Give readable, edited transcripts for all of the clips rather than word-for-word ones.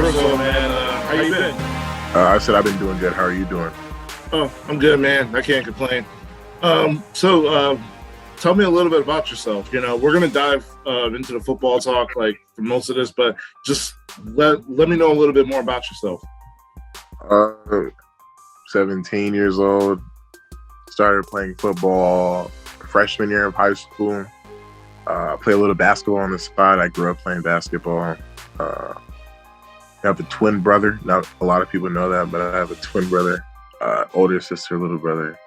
First of all, man, how you been? I said I've been doing good. How are you doing? Oh, I'm good, man. I can't complain. So tell me a little bit about yourself. You know, we're gonna dive into the football talk like for most of this, but just let me know a little bit more about yourself. 17 years old. Started playing football freshman year of high school. Play a little basketball on the side. I grew up playing basketball. I have a twin brother. Not a lot of people know that, but I have a twin brother, older sister, little brother.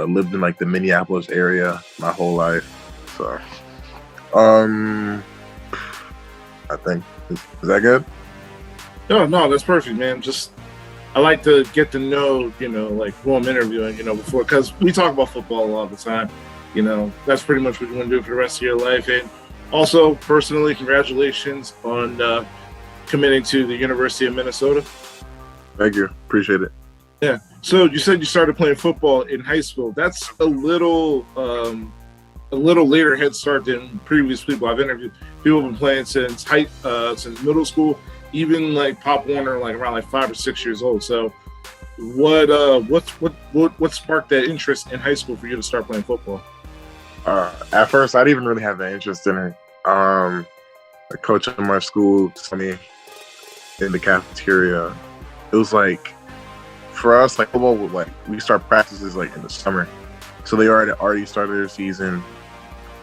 Lived in like the Minneapolis area my whole life. So, I think is that good? No, that's perfect, man. Just I like to get to know, like who I'm interviewing, before, because we talk about football all the time. That's pretty much what you want to do for the rest of your life. And also, personally, congratulations on committing to the University of Minnesota. Thank you. Appreciate it. Yeah. So you said you started playing football in high school. That's a little later head start than previous people I've interviewed. People have been playing since middle school, even like Pop Warner, like around like 5 or 6 years old. So what sparked that interest in high school for you to start playing football? At first, I didn't even really have an interest in it. The coach at my school told me in the cafeteria, it was like, for us, like football would we start practices like in the summer. So they already started their season.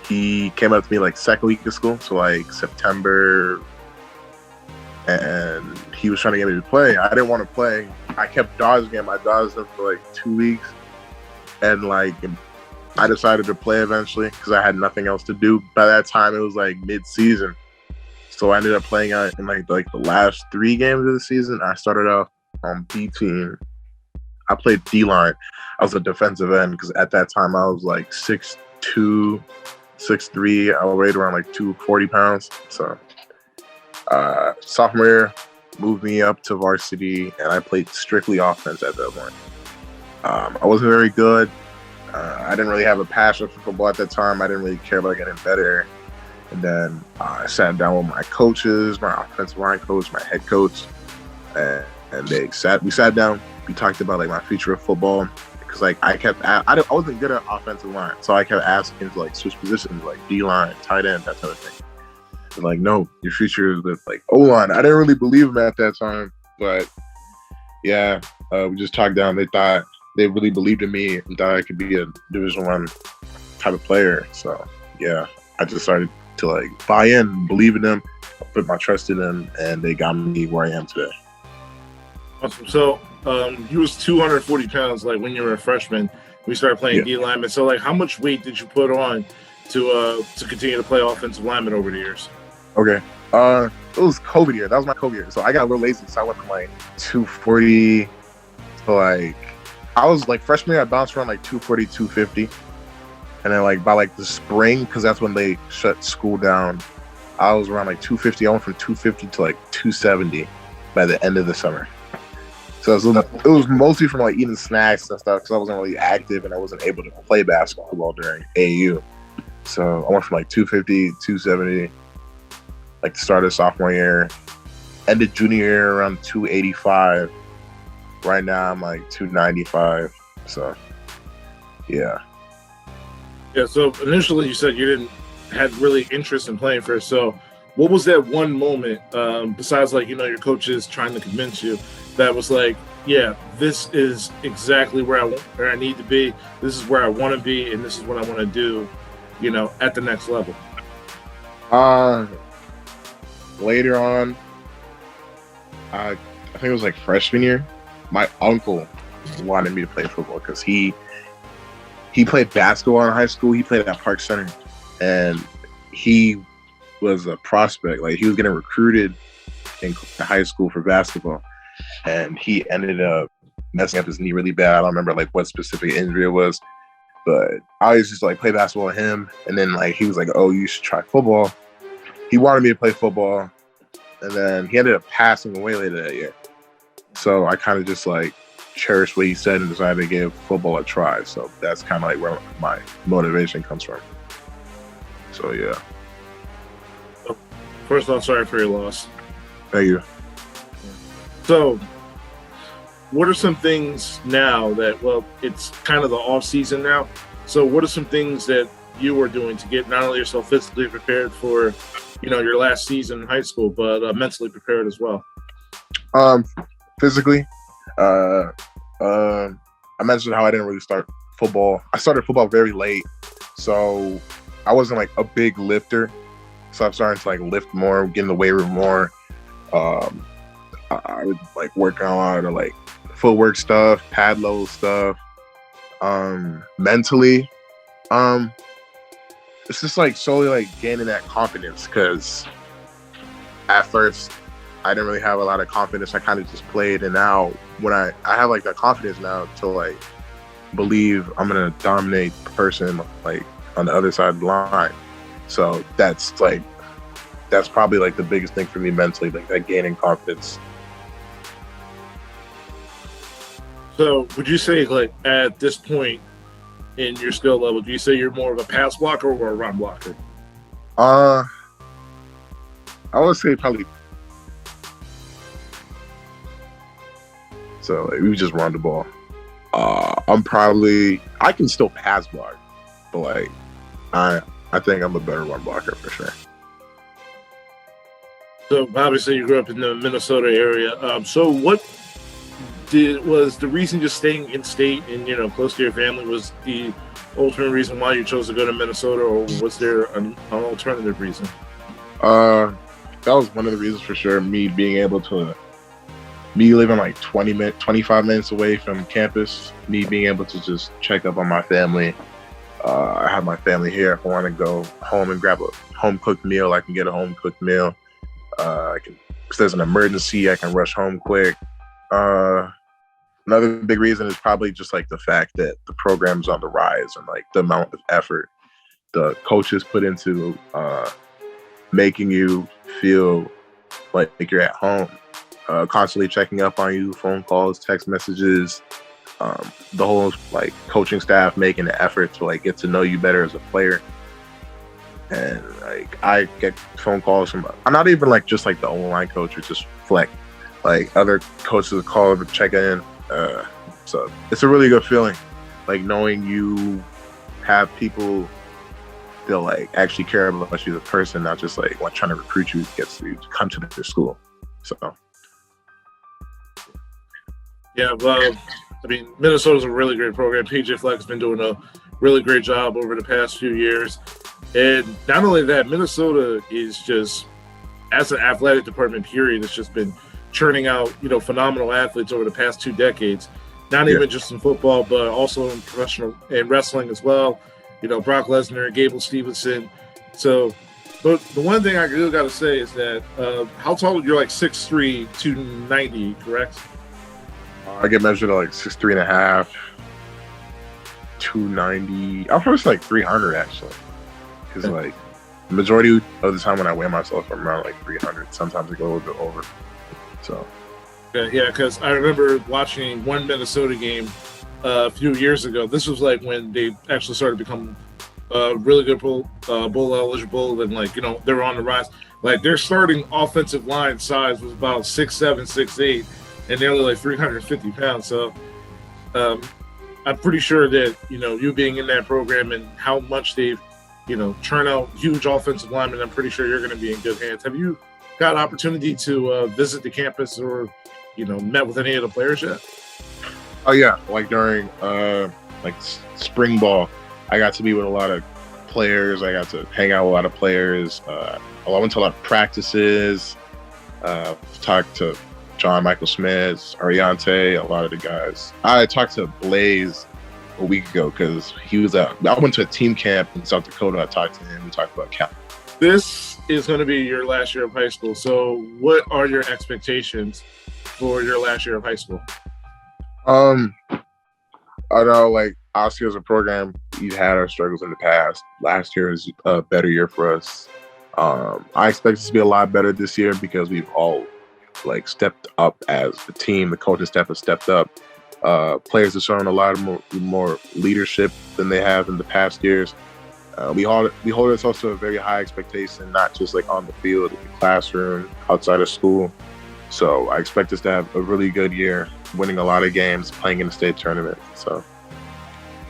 He came up to me like second week of school, so like September, and he was trying to get me to play. I didn't want to play. I kept dodging him. I dodged him for like 2 weeks, and like I decided to play eventually because I had nothing else to do. By that time, it was like mid-season, so I ended up playing out in like the last 3 games of the season. I started off on B team. I played D-line. I was a defensive end because at that time I was like 6'2", 6'3". I weighed around like 240 pounds. So sophomore year, moved me up to varsity, and I played strictly offense at that point. I wasn't very good. I didn't really have a passion for football at that time. I didn't really care about getting better. And then I sat down with my coaches, my offensive line coach, my head coach, and we sat down. We talked about like my future of football because like I wasn't good at offensive line, so I kept asking to like switch positions, like D-line, tight end, that type of thing. And like, no, your future is with like O-line. I didn't really believe him at that time, but yeah, we just talked down. They really believed in me and thought I could be a Division I type of player. So yeah, I just started to like buy in, believe in them, put my trust in them, and they got me where I am today. Awesome. So you was 240 pounds like when you were a freshman. We started playing D lineman. So like, how much weight did you put on to continue to play offensive lineman over the years? Okay. It was COVID year. That was my COVID year. So I got a little lazy, so I went from like 240 to like, I was like freshman year, I bounced around like 240, 250. And then like by like the spring, because that's when they shut school down, I was around like 250. I went from 250 to like 270 by the end of the summer. So it was mostly from like eating snacks and stuff because I wasn't really active and I wasn't able to play basketball during AAU. So I went from like 250, 270, like the start of sophomore year, ended junior year around 285. Right now I'm like 295. So yeah. Yeah. So initially you said you didn't had really interest in playing first. So what was that one moment besides like your coaches trying to convince you that was like, yeah, this is exactly where I need to be. This is where I want to be, and this is what I want to do, at the next level. Later on, I think it was like freshman year. My uncle wanted me to play football because he played basketball in high school. He played at Park Center, and he was a prospect. Like he was getting recruited in high school for basketball. And he ended up messing up his knee really bad. I don't remember like what specific injury it was, but I used to just like play basketball with him. And then like he was like, "Oh, you should try football." He wanted me to play football, and then he ended up passing away later that year. So I kind of just like cherished what he said and decided to give football a try. So that's kind of like where my motivation comes from. So yeah. First off, sorry for your loss. Thank you. So, what are some things now that, well, it's kind of the off season now. So what are some things that you are doing to get not only yourself physically prepared for, your last season in high school, but mentally prepared as well? Physically, I mentioned how I didn't really start football. I started football very late, so I wasn't like a big lifter. So I'm starting to like lift more, get in the weight room more. I would like work on a lot of like footwork stuff, pad load stuff. Mentally, it's just like slowly like gaining that confidence, because at first I didn't really have a lot of confidence. I kind of just played, and now when I have like that confidence now to like believe I'm gonna dominate the person like on the other side of the line. So that's probably like the biggest thing for me mentally, like that gaining confidence. So would you say, like, at this point in your skill level, do you say you're more of a pass blocker or a run blocker? I would say probably. So like, we just run the ball. I can still pass block, but like I think I'm a better run blocker for sure. So obviously you grew up in the Minnesota area. So what was the reason just staying in state and close to your family was the ultimate reason why you chose to go to Minnesota, or was there an alternative reason? That was one of the reasons for sure. Me living like 25 minutes away from campus, me being able to just check up on my family. I have my family here. If I want to go home and grab a home cooked meal, I can get a home cooked meal. If there's an emergency, I can rush home quick. Another big reason is probably just like the fact that the program's on the rise, and like the amount of effort the coaches put into making you feel like you're at home, constantly checking up on you, phone calls, text messages, the whole like coaching staff making the effort to like get to know you better as a player. And like I get phone calls from, I'm not even like just like the O-line coach or just Fleck, like other coaches call to check in. So it's a really good feeling, like knowing you have people that like actually care about you as a person, not just like trying to recruit you to get you to come to their school. So yeah, well, I mean, Minnesota's a really great program. PJ Fleck's been doing a really great job over the past few years. And not only that, Minnesota is just, as an athletic department period, it's just been churning out, phenomenal athletes over the past 2 decades. Not even just in football, but also in professional and wrestling as well. Brock Lesnar, Gable Stevenson. So, but the one thing I really got to say is that how tall you're? Like 6'3", 290, correct? I get measured at like 6'3.5", 290. I'll probably say like 300 actually, because like the majority of the time when I weigh myself, I'm around like 300. Sometimes I go a little bit over. So. Yeah, because I remember watching one Minnesota game a few years ago. This was like when they actually started to become really good bowl eligible, and like they were on the rise. Like their starting offensive line size was about 6'7", 6'8", and they're only like 350 pounds. So I'm pretty sure that you being in that program and how much they've churn out huge offensive linemen, I'm pretty sure you're going to be in good hands. Have you got opportunity to visit the campus or met with any of the players yet? Oh yeah, like during like spring ball, I got to meet with a lot of players. I got to hang out with a lot of players. I went to a lot of practices. Talked to John Michael Smith, Ariante, a lot of the guys. I talked to Blaze a week ago because he was I went to a team camp in South Dakota. I talked to him. We talked about Cal. This is going to be your last year of high school. So what are your expectations for your last year of high school? I know, like, obviously as a program, we've had our struggles in the past. Last year is a better year for us. I expect it to be a lot better this year because we've all like stepped up as a team. The coaching staff has stepped up. Players have shown a lot of more leadership than they have in the past years. We hold ourselves to a very high expectation, not just like on the field, in the classroom, outside of school. So I expect us to have a really good year, winning a lot of games, playing in the state tournament. So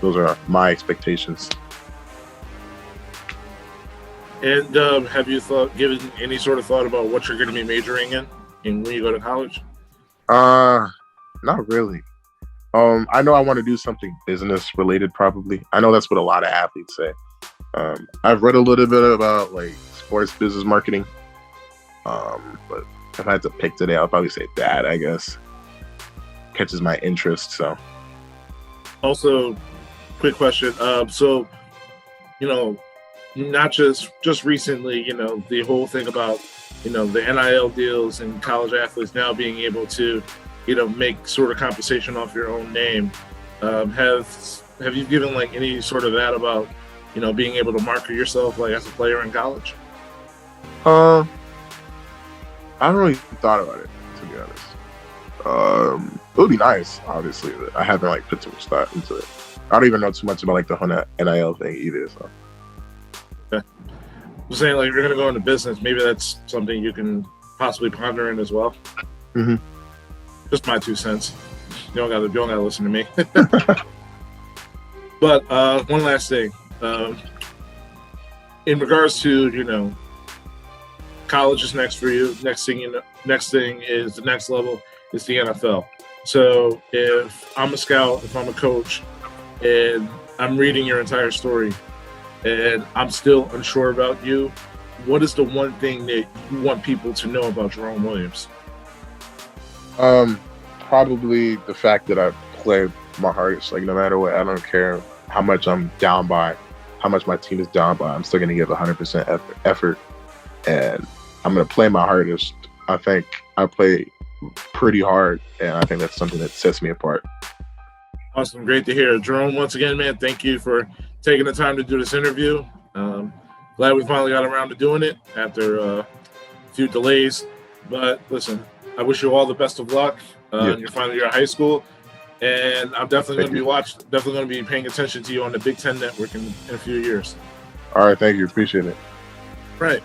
those are my expectations. And have you given any sort of thought about what you're going to be majoring in when you go to college? Not really. I know I want to do something business related, probably. I know that's what a lot of athletes say. I've read a little bit about like sports business marketing. But if I had to pick today, I'll probably say that, I guess. Catches my interest, so. Also, quick question. So, not just recently, the whole thing about, the NIL deals and college athletes now being able to, make sort of compensation off your own name. Have you given like any sort of that about, being able to market yourself like as a player in college? I haven't really thought about it, to be honest. It would be nice, obviously, but I haven't like put too much thought into it. I don't even know too much about like the whole NIL thing either. So. Okay. I'm saying like you're gonna go into business. Maybe that's something you can possibly ponder in as well. Mm-hmm. Just my 2 cents. You don't gotta listen to me. But one last thing. In regards to college is next for you. Next thing is the next level is the NFL. So if I'm a scout, if I'm a coach, and I'm reading your entire story, and I'm still unsure about you, what is the one thing that you want people to know about Jerome Williams? Probably the fact that I play my hardest. Like no matter what, I don't care how much I'm down by, how much my team is down by. I'm still going to give 100% effort, and I'm going to play my hardest. I think I play pretty hard, and I think that's something that sets me apart. Awesome. Great to hear. Jerome, once again, man, thank you for taking the time to do this interview. Glad we finally got around to doing it after a few delays. But listen, I wish you all the best of luck in your final year of high school. And I'm definitely going to be paying attention to you on the Big Ten Network in a few years. All right. Thank you. Appreciate it. Right.